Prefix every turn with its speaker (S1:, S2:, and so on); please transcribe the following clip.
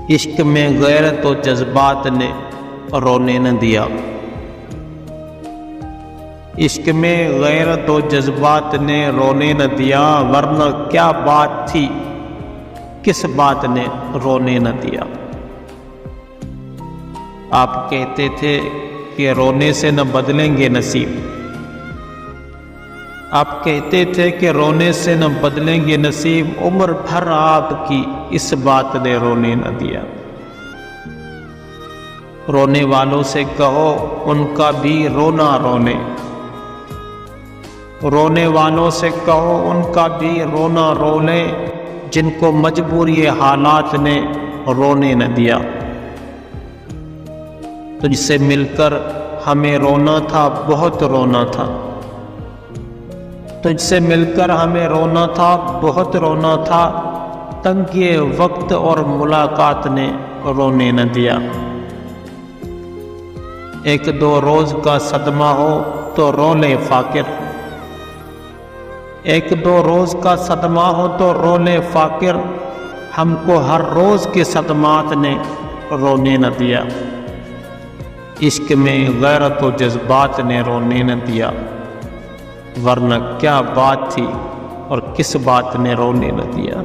S1: عشق میں غیرت و جذبات نے رونے نہ دیا، عشق میں غیرت و جذبات نے رونے نہ دیا، ورنہ کیا بات تھی کس بات نے رونے نہ دیا۔ آپ کہتے تھے کہ رونے سے نہ بدلیں گے نصیب، آپ کہتے تھے کہ رونے سے نہ بدلیں گے نصیب، عمر بھر آپ کی اس بات نے رونے نہ دیا۔ رونے والوں سے کہو ان کا بھی رونا رونے، رونے والوں سے کہو ان کا بھی رونا رونے، جن کو مجبوری حالات نے رونے نہ دیا۔ تجھ سے مل کر ہمیں رونا تھا، بہت رونا تھا، تجھ سے مل کر ہمیں رونا تھا، بہت رونا تھا، تنگی وقت اور ملاقات نے رونے نہ دیا۔ ایک دو روز کا صدمہ ہو تو رو لے فاقر، ایک دو روز کا صدمہ ہو تو رو لے فاقر، ہم کو ہر روز کے صدمات نے رونے نہ دیا۔ عشق میں غیرت و جذبات نے رونے نہ دیا، ورنہ کیا بات تھی اور کس بات نے رونے نہ دیا۔